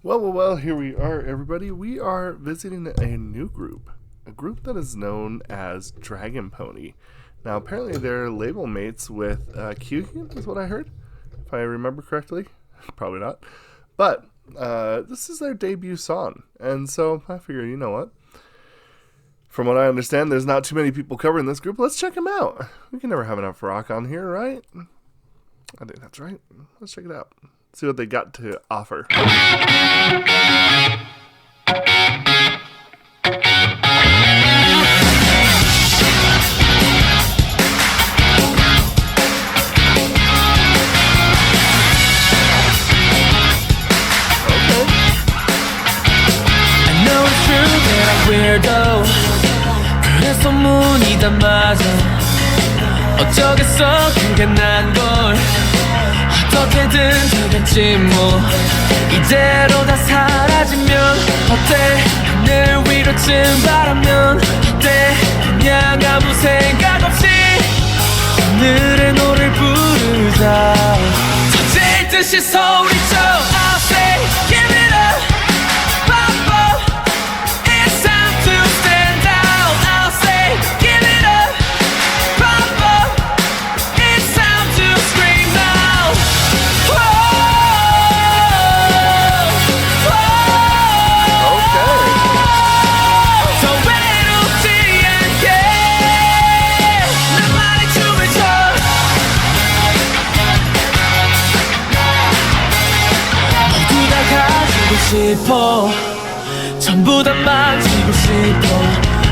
Well, here we are, everybody. We are visiting a new group. A group that is known as Dragon Pony. Now, apparently they're label mates with Kyuhyun, is what I heard. If I remember correctly. Probably not. But this is their debut song. And so I figure, you know what? From what I understand, there's not too many people covering this group. Let's check them out. We can never have enough rock on here, right? I think that's right. Let's check it out. See what they got to offer. Okay. I know it's true that I'm weirdo. 그래서 문이 닫아져. 어쩌겠어 그게 난걸 어떻게든 되겠지 뭐 이대로 다 사라지면 어때 하늘 위로쯤 바라면 어때 그냥 아무 생각 없이 오늘의 노래를 부르자 터질 듯이 소리쳐 I'll say give it up pop up it's time to stand out I'll say give it up pop up it's time to scream out 더 외롭지 않게 나만의 춤을 춰 모두 다 가지고 싶어 전부 다 만지고 싶어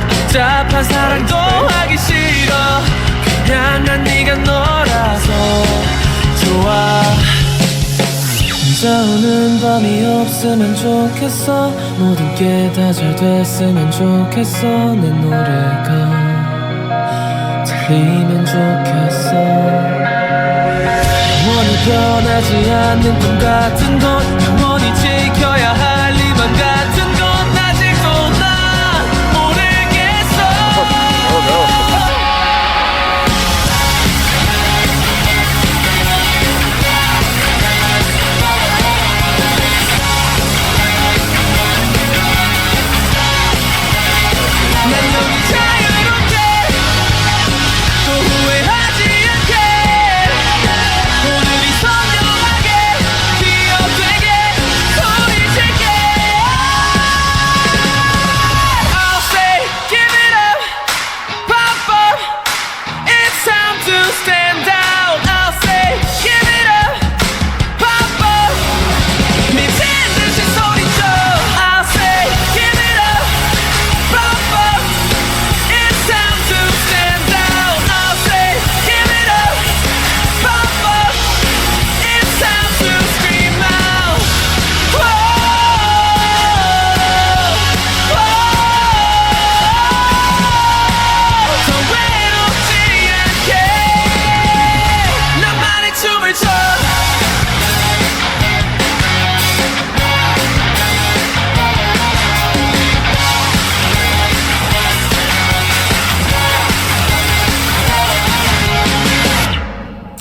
복잡한 사랑도 하기 싫어 그냥 난 네가 너라서 좋아 혼자 오는 밤이 없으면 좋겠어 모든 게 다 잘 됐으면 좋겠어 내 노래가 들리면 좋겠어 영원히 변하지 않는 꿈 같은 건 영원히 지켜야 할 리만 같은 건 아직도 난 모르겠어 난 여기 자유롭게 또 후회하지 않게 오늘이 선명하게 기억되게 소리칠게 I'll say give it up pop up it's time to stand out I'll say give it up pop up 미친 듯이 소리쳐 I'll say give it up pop up it's time to stand out I'll say give it up pop up it's time to scream out 더 외롭지 않게 나만의 춤을 춰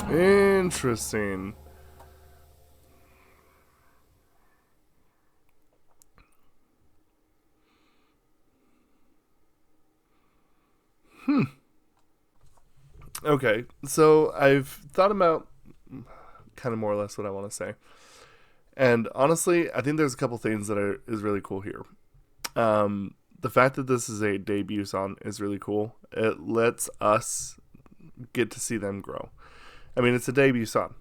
Interesting. Okay, so I've thought about kind of more or less what I want to say. And honestly, I think there's a couple things that is really cool here. The fact that this is a debut song is really cool. It lets us get to see them grow. I mean, it's a debut song.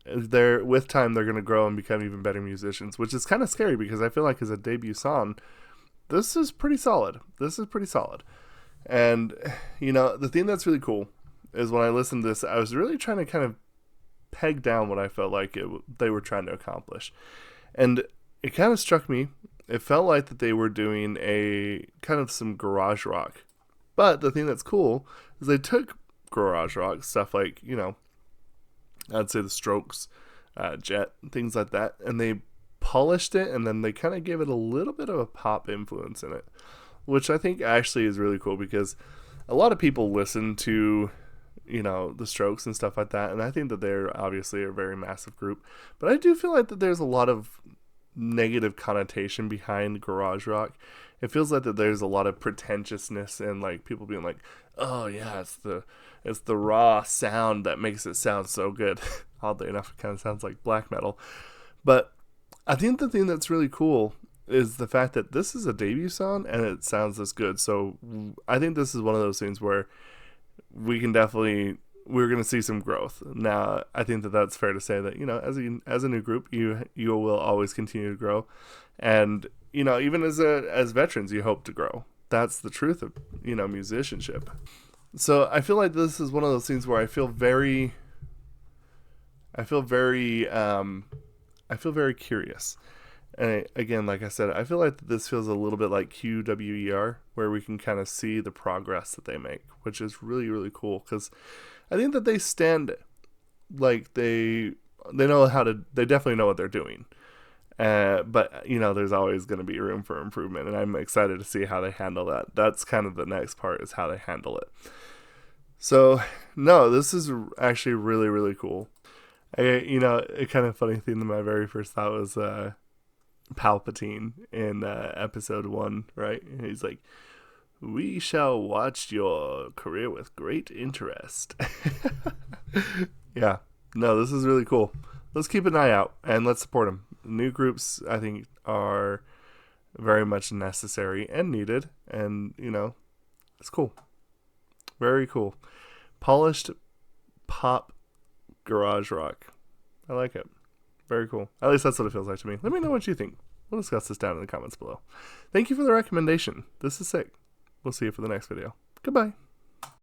With time, they're going to grow and become even better musicians, which is kind of scary because I feel like as a debut song, this is pretty solid. And, you know, the thing that's really cool is when I listened to this, I was really trying to kind of peg down what I felt like they were trying to accomplish. And it kind of struck me. It felt like that they were doing a kind of some garage rock. But the thing that's cool is they took garage rock, stuff like, you know, I'd say the Strokes, Jet, things like that, and they polished it, and then they kind of gave it a little bit of a pop influence in it, which I think actually is really cool because a lot of people listen to, you know, the Strokes and stuff like that, and I think that they're obviously a very massive group, but I do feel like that there's a lot of negative connotation behind garage rock. It feels like that there's a lot of pretentiousness and like people being like, oh yeah, it's the raw sound that makes it sound so good. Oddly enough, it kind of sounds like black metal. But I think the thing that's really cool is the fact that this is a debut song and it sounds this good. So I think this is one of those things where we're going to see some growth. Now, I think that that's fair to say that, you know, as a new group, you will always continue to grow. And, you know, even as veterans, you hope to grow. That's the truth of, you know, musicianship. So I feel like this is one of those things where I feel very curious. And again, like I said, I feel like this feels a little bit like QWER, where we can kind of see the progress that they make, which is really, really cool. Because I think that they stand like they definitely know what they're doing. But, you know, there's always going to be room for improvement. And I'm excited to see how they handle that. That's kind of the next part, is how they handle it. So, no, this is actually really, really cool. A kind of funny thing that my very first thought was Palpatine in episode 1, right? And he's like, "We shall watch your career with great interest." Yeah, no, this is really cool. Let's keep an eye out and let's support them. New groups, I think, are very much necessary and needed, and you know, it's cool. Very cool. Polished pop garage rock. I like it. Very cool. At least that's what it feels like to me. Let me know what you think. We'll discuss this down in the comments below. Thank you for the recommendation. This is sick. We'll see you for the next video. Goodbye.